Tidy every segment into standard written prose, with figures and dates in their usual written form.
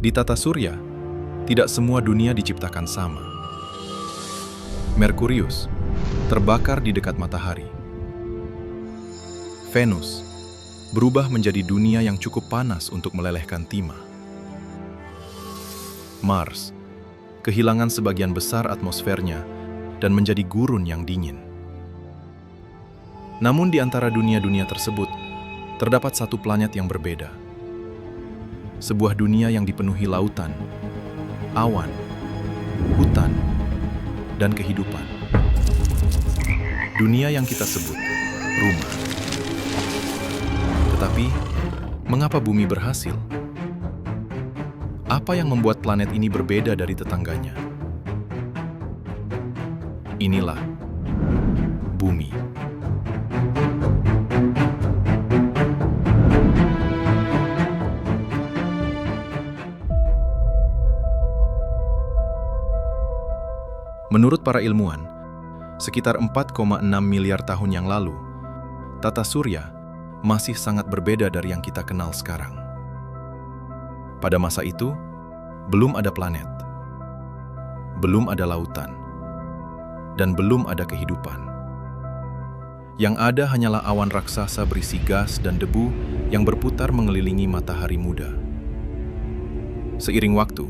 Di tata surya, tidak semua dunia diciptakan sama. Merkurius terbakar di dekat matahari. Venus berubah menjadi dunia yang cukup panas untuk melelehkan timah. Mars kehilangan sebagian besar atmosfernya dan menjadi gurun yang dingin. Namun di antara dunia-dunia tersebut, terdapat satu planet yang berbeda. Sebuah dunia yang dipenuhi lautan, awan, hutan, dan kehidupan. Dunia yang kita sebut rumah. Tetapi, mengapa bumi berhasil? Apa yang membuat planet ini berbeda dari tetangganya? Inilah bumi. Menurut para ilmuwan, sekitar 4,6 miliar tahun yang lalu, tata surya masih sangat berbeda dari yang kita kenal sekarang. Pada masa itu, belum ada planet, belum ada lautan, dan belum ada kehidupan. Yang ada hanyalah awan raksasa berisi gas dan debu yang berputar mengelilingi matahari muda. Seiring waktu,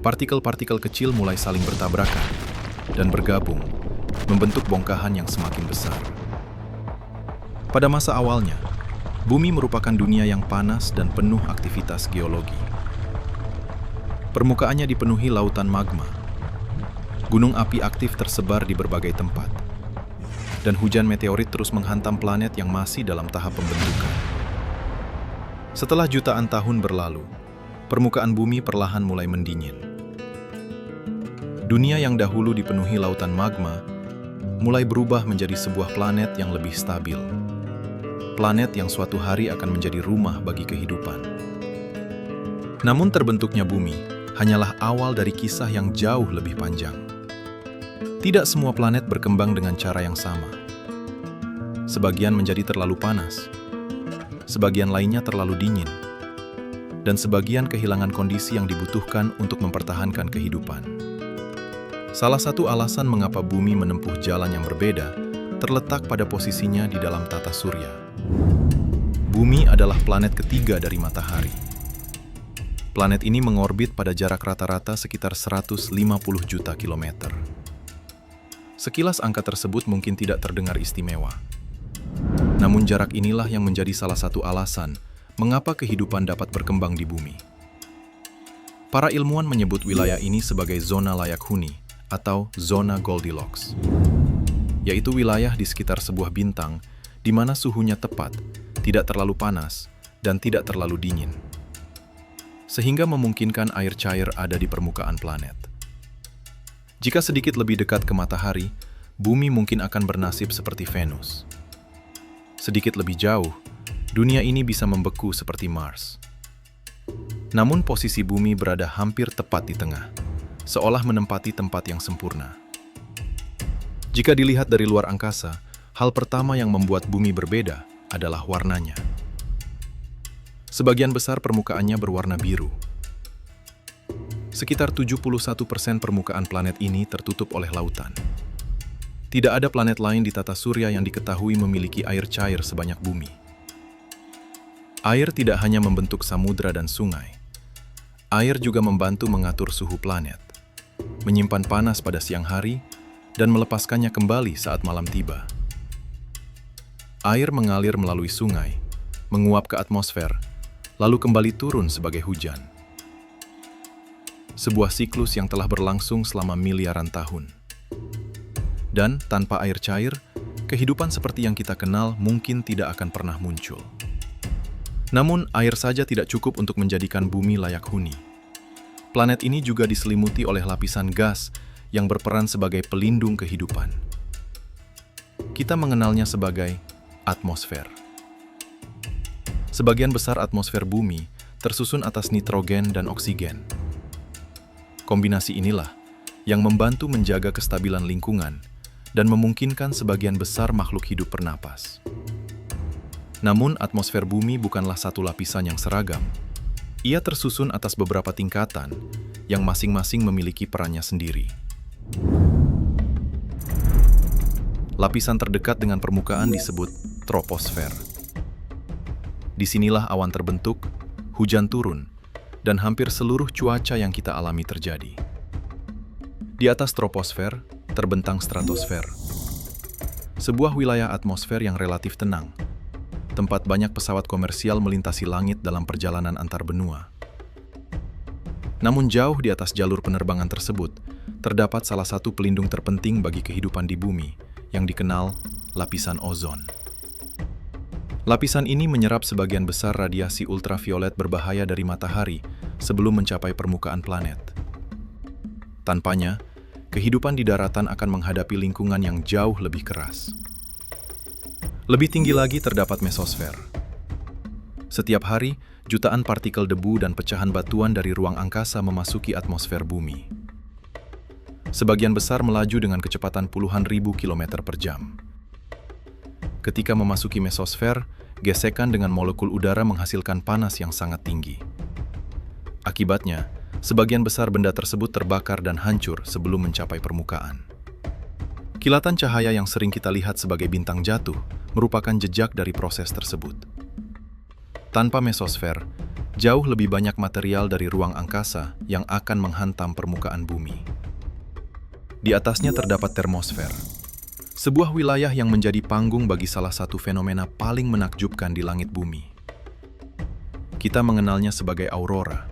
partikel-partikel kecil mulai saling bertabrakan dan bergabung, membentuk bongkahan yang semakin besar. Pada masa awalnya, bumi merupakan dunia yang panas dan penuh aktivitas geologi. Permukaannya dipenuhi lautan magma. Gunung api aktif tersebar di berbagai tempat. Dan hujan meteorit terus menghantam planet yang masih dalam tahap pembentukan. Setelah jutaan tahun berlalu, permukaan bumi perlahan mulai mendingin. Dunia yang dahulu dipenuhi lautan magma mulai berubah menjadi sebuah planet yang lebih stabil. Planet yang suatu hari akan menjadi rumah bagi kehidupan. Namun terbentuknya bumi hanyalah awal dari kisah yang jauh lebih panjang. Tidak semua planet berkembang dengan cara yang sama. Sebagian menjadi terlalu panas, sebagian lainnya terlalu dingin, dan sebagian kehilangan kondisi yang dibutuhkan untuk mempertahankan kehidupan. Salah satu alasan mengapa bumi menempuh jalan yang berbeda terletak pada posisinya di dalam tata surya. Bumi adalah planet ketiga dari matahari. Planet ini mengorbit pada jarak rata-rata sekitar 150 juta kilometer. Sekilas angka tersebut mungkin tidak terdengar istimewa. Namun jarak inilah yang menjadi salah satu alasan mengapa kehidupan dapat berkembang di bumi. Para ilmuwan menyebut wilayah ini sebagai zona layak huni atau zona Goldilocks, yaitu wilayah di sekitar sebuah bintang di mana suhunya tepat, tidak terlalu panas, dan tidak terlalu dingin, sehingga memungkinkan air cair ada di permukaan planet. Jika sedikit lebih dekat ke matahari, bumi mungkin akan bernasib seperti Venus. Sedikit lebih jauh, dunia ini bisa membeku seperti Mars. Namun posisi bumi berada hampir tepat di tengah, seolah menempati tempat yang sempurna. Jika dilihat dari luar angkasa, hal pertama yang membuat bumi berbeda adalah warnanya. Sebagian besar permukaannya berwarna biru. Sekitar 71% permukaan planet ini tertutup oleh lautan. Tidak ada planet lain di tata surya yang diketahui memiliki air cair sebanyak bumi. Air tidak hanya membentuk samudra dan sungai. Air juga membantu mengatur suhu planet, menyimpan panas pada siang hari, dan melepaskannya kembali saat malam tiba. Air mengalir melalui sungai, menguap ke atmosfer, lalu kembali turun sebagai hujan. Sebuah siklus yang telah berlangsung selama miliaran tahun. Dan tanpa air cair, kehidupan seperti yang kita kenal mungkin tidak akan pernah muncul. Namun, air saja tidak cukup untuk menjadikan bumi layak huni. Planet ini juga diselimuti oleh lapisan gas yang berperan sebagai pelindung kehidupan. Kita mengenalnya sebagai atmosfer. Sebagian besar atmosfer bumi tersusun atas nitrogen dan oksigen. Kombinasi inilah yang membantu menjaga kestabilan lingkungan dan memungkinkan sebagian besar makhluk hidup bernapas. Namun, atmosfer bumi bukanlah satu lapisan yang seragam. Ia tersusun atas beberapa tingkatan yang masing-masing memiliki perannya sendiri. Lapisan terdekat dengan permukaan disebut troposfer. Disinilah awan terbentuk, hujan turun, dan hampir seluruh cuaca yang kita alami terjadi. Di atas troposfer, terbentang stratosfer. Sebuah wilayah atmosfer yang relatif tenang, tempat banyak pesawat komersial melintasi langit dalam perjalanan antar benua. Namun jauh di atas jalur penerbangan tersebut, terdapat salah satu pelindung terpenting bagi kehidupan di bumi, yang dikenal lapisan ozon. Lapisan ini menyerap sebagian besar radiasi ultraviolet berbahaya dari matahari sebelum mencapai permukaan planet. Tanpanya, kehidupan di daratan akan menghadapi lingkungan yang jauh lebih keras. Lebih tinggi lagi terdapat mesosfer. Setiap hari, jutaan partikel debu dan pecahan batuan dari ruang angkasa memasuki atmosfer bumi. Sebagian besar melaju dengan kecepatan puluhan ribu kilometer per jam. Ketika memasuki mesosfer, gesekan dengan molekul udara menghasilkan panas yang sangat tinggi. Akibatnya, sebagian besar benda tersebut terbakar dan hancur sebelum mencapai permukaan. Kilatan cahaya yang sering kita lihat sebagai bintang jatuh merupakan jejak dari proses tersebut. Tanpa mesosfer, jauh lebih banyak material dari ruang angkasa yang akan menghantam permukaan bumi. Di atasnya terdapat termosfer, sebuah wilayah yang menjadi panggung bagi salah satu fenomena paling menakjubkan di langit bumi. Kita mengenalnya sebagai aurora,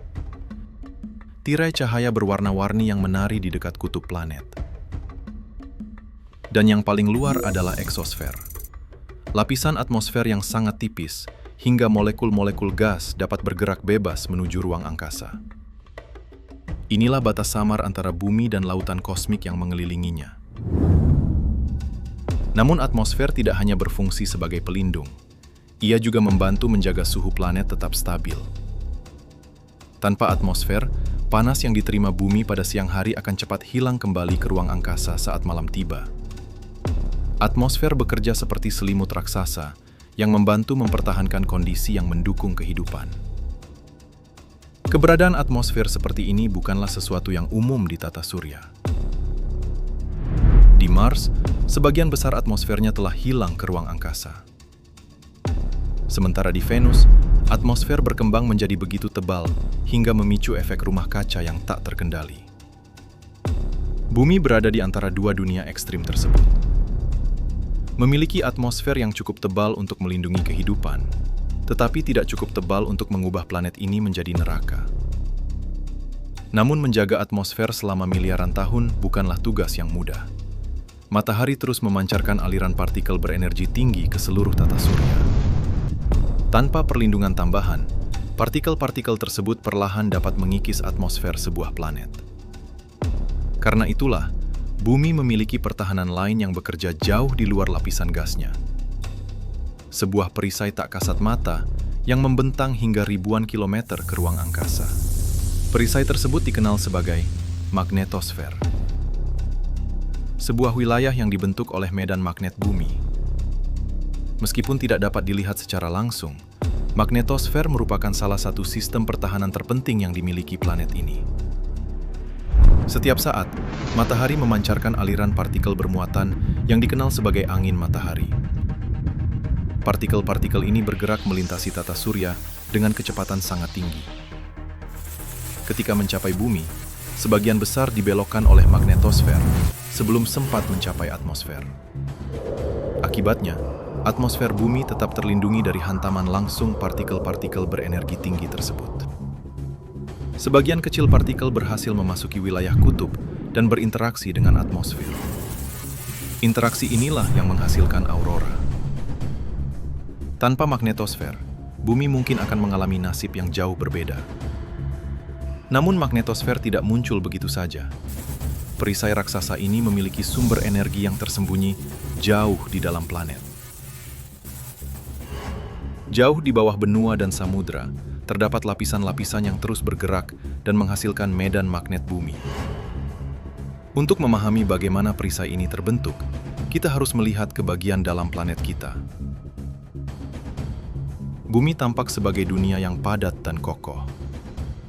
tirai cahaya berwarna-warni yang menari di dekat kutub planet. Dan yang paling luar adalah eksosfer, lapisan atmosfer yang sangat tipis hingga molekul-molekul gas dapat bergerak bebas menuju ruang angkasa. Inilah batas samar antara bumi dan lautan kosmik yang mengelilinginya. Namun atmosfer tidak hanya berfungsi sebagai pelindung, ia juga membantu menjaga suhu planet tetap stabil. Tanpa atmosfer, panas yang diterima bumi pada siang hari akan cepat hilang kembali ke ruang angkasa saat malam tiba. Atmosfer bekerja seperti selimut raksasa yang membantu mempertahankan kondisi yang mendukung kehidupan. Keberadaan atmosfer seperti ini bukanlah sesuatu yang umum di tata surya. Di Mars, sebagian besar atmosfernya telah hilang ke ruang angkasa. Sementara di Venus, atmosfer berkembang menjadi begitu tebal hingga memicu efek rumah kaca yang tak terkendali. Bumi berada di antara dua dunia ekstrim tersebut. Memiliki atmosfer yang cukup tebal untuk melindungi kehidupan, tetapi tidak cukup tebal untuk mengubah planet ini menjadi neraka. Namun menjaga atmosfer selama miliaran tahun bukanlah tugas yang mudah. Matahari terus memancarkan aliran partikel berenergi tinggi ke seluruh tata surya. Tanpa perlindungan tambahan, partikel-partikel tersebut perlahan dapat mengikis atmosfer sebuah planet. Karena itulah, bumi memiliki pertahanan lain yang bekerja jauh di luar lapisan gasnya. Sebuah perisai tak kasat mata yang membentang hingga ribuan kilometer ke ruang angkasa. Perisai tersebut dikenal sebagai magnetosfer. Sebuah wilayah yang dibentuk oleh medan magnet bumi. Meskipun tidak dapat dilihat secara langsung, magnetosfer merupakan salah satu sistem pertahanan terpenting yang dimiliki planet ini. Setiap saat, matahari memancarkan aliran partikel bermuatan yang dikenal sebagai angin matahari. Partikel-partikel ini bergerak melintasi tata surya dengan kecepatan sangat tinggi. Ketika mencapai bumi, sebagian besar dibelokkan oleh magnetosfer sebelum sempat mencapai atmosfer. Akibatnya, atmosfer bumi tetap terlindungi dari hantaman langsung partikel-partikel berenergi tinggi tersebut. Sebagian kecil partikel berhasil memasuki wilayah kutub dan berinteraksi dengan atmosfer. Interaksi inilah yang menghasilkan aurora. Tanpa magnetosfer, bumi mungkin akan mengalami nasib yang jauh berbeda. Namun magnetosfer tidak muncul begitu saja. Perisai raksasa ini memiliki sumber energi yang tersembunyi jauh di dalam planet. Jauh di bawah benua dan samudra, terdapat lapisan-lapisan yang terus bergerak dan menghasilkan medan magnet bumi. Untuk memahami bagaimana perisai ini terbentuk, kita harus melihat ke bagian dalam planet kita. Bumi tampak sebagai dunia yang padat dan kokoh.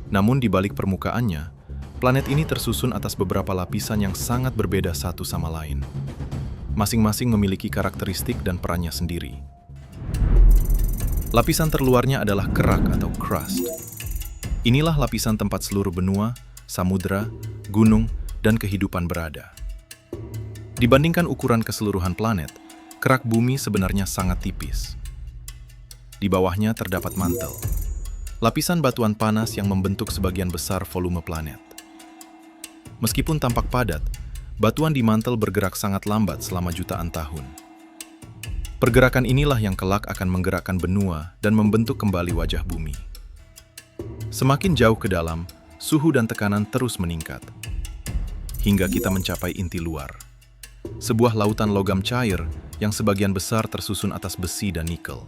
Namun di balik permukaannya, planet ini tersusun atas beberapa lapisan yang sangat berbeda satu sama lain. Masing-masing memiliki karakteristik dan perannya sendiri. Lapisan terluarnya adalah kerak atau crust. Inilah lapisan tempat seluruh benua, samudra, gunung, dan kehidupan berada. Dibandingkan ukuran keseluruhan planet, kerak bumi sebenarnya sangat tipis. Di bawahnya terdapat mantel, lapisan batuan panas yang membentuk sebagian besar volume planet. Meskipun tampak padat, batuan di mantel bergerak sangat lambat selama jutaan tahun. Pergerakan inilah yang kelak akan menggerakkan benua dan membentuk kembali wajah bumi. Semakin jauh ke dalam, suhu dan tekanan terus meningkat, hingga kita mencapai inti luar. Sebuah lautan logam cair yang sebagian besar tersusun atas besi dan nikel.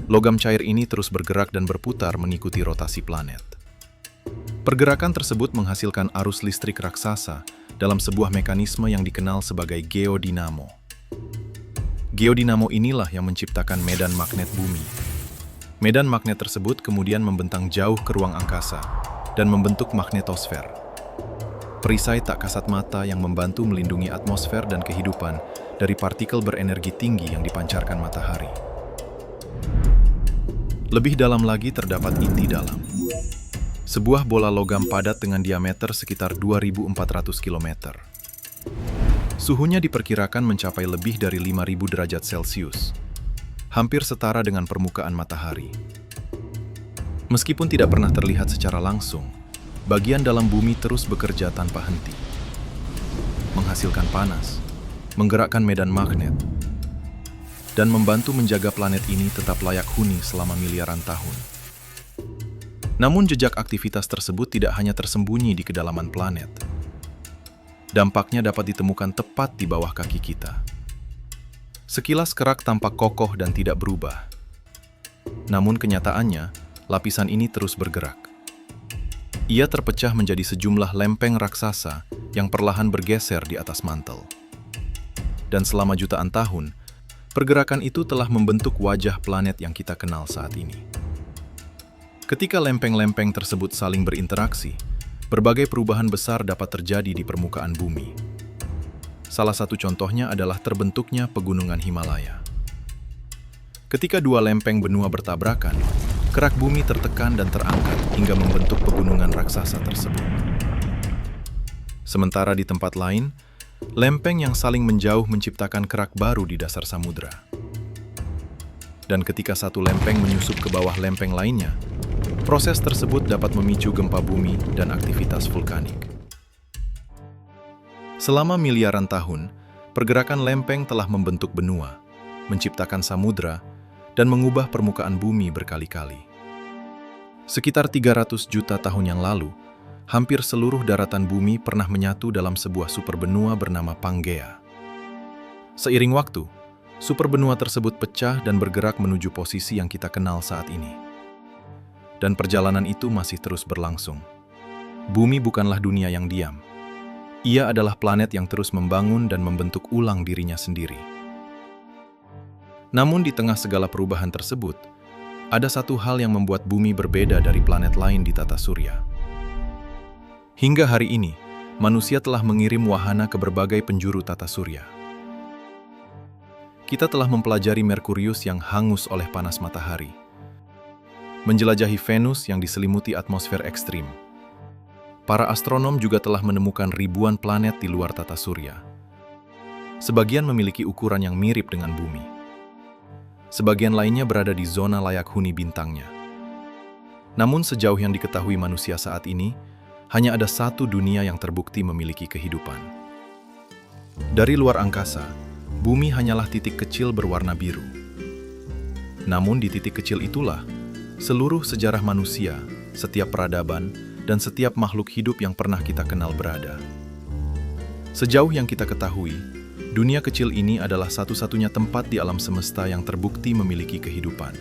Logam cair ini terus bergerak dan berputar mengikuti rotasi planet. Pergerakan tersebut menghasilkan arus listrik raksasa dalam sebuah mekanisme yang dikenal sebagai geodinamo. Geodinamo inilah yang menciptakan medan magnet bumi. Medan magnet tersebut kemudian membentang jauh ke ruang angkasa dan membentuk magnetosfer. Perisai tak kasat mata yang membantu melindungi atmosfer dan kehidupan dari partikel berenergi tinggi yang dipancarkan matahari. Lebih dalam lagi terdapat inti dalam. Sebuah bola logam padat dengan diameter sekitar 2.400 km. Suhunya diperkirakan mencapai lebih dari 5.000 derajat Celcius, hampir setara dengan permukaan matahari. Meskipun tidak pernah terlihat secara langsung, bagian dalam bumi terus bekerja tanpa henti, menghasilkan panas, menggerakkan medan magnet, dan membantu menjaga planet ini tetap layak huni selama miliaran tahun. Namun jejak aktivitas tersebut tidak hanya tersembunyi di kedalaman planet. Dampaknya dapat ditemukan tepat di bawah kaki kita. Sekilas kerak tampak kokoh dan tidak berubah. Namun kenyataannya, lapisan ini terus bergerak. Ia terpecah menjadi sejumlah lempeng raksasa yang perlahan bergeser di atas mantel. Dan selama jutaan tahun, pergerakan itu telah membentuk wajah planet yang kita kenal saat ini. Ketika lempeng-lempeng tersebut saling berinteraksi, berbagai perubahan besar dapat terjadi di permukaan bumi. Salah satu contohnya adalah terbentuknya pegunungan Himalaya. Ketika dua lempeng benua bertabrakan, kerak bumi tertekan dan terangkat hingga membentuk pegunungan raksasa tersebut. Sementara di tempat lain, lempeng yang saling menjauh menciptakan kerak baru di dasar samudra. Dan ketika satu lempeng menyusup ke bawah lempeng lainnya, proses tersebut dapat memicu gempa bumi dan aktivitas vulkanik. Selama miliaran tahun, pergerakan lempeng telah membentuk benua, menciptakan samudra, dan mengubah permukaan bumi berkali-kali. Sekitar 300 juta tahun yang lalu, hampir seluruh daratan bumi pernah menyatu dalam sebuah superbenua bernama Pangea. Seiring waktu, superbenua tersebut pecah dan bergerak menuju posisi yang kita kenal saat ini. Dan perjalanan itu masih terus berlangsung. Bumi bukanlah dunia yang diam. Ia adalah planet yang terus membangun dan membentuk ulang dirinya sendiri. Namun di tengah segala perubahan tersebut, ada satu hal yang membuat bumi berbeda dari planet lain di tata surya. Hingga hari ini, manusia telah mengirim wahana ke berbagai penjuru tata surya. Kita telah mempelajari Merkurius yang hangus oleh panas matahari, menjelajahi Venus yang diselimuti atmosfer ekstrim. Para astronom juga telah menemukan ribuan planet di luar tata surya. Sebagian memiliki ukuran yang mirip dengan bumi. Sebagian lainnya berada di zona layak huni bintangnya. Namun sejauh yang diketahui manusia saat ini, hanya ada satu dunia yang terbukti memiliki kehidupan. Dari luar angkasa, bumi hanyalah titik kecil berwarna biru. Namun di titik kecil itulah, seluruh sejarah manusia, setiap peradaban, dan setiap makhluk hidup yang pernah kita kenal berada. Sejauh yang kita ketahui, dunia kecil ini adalah satu-satunya tempat di alam semesta yang terbukti memiliki kehidupan.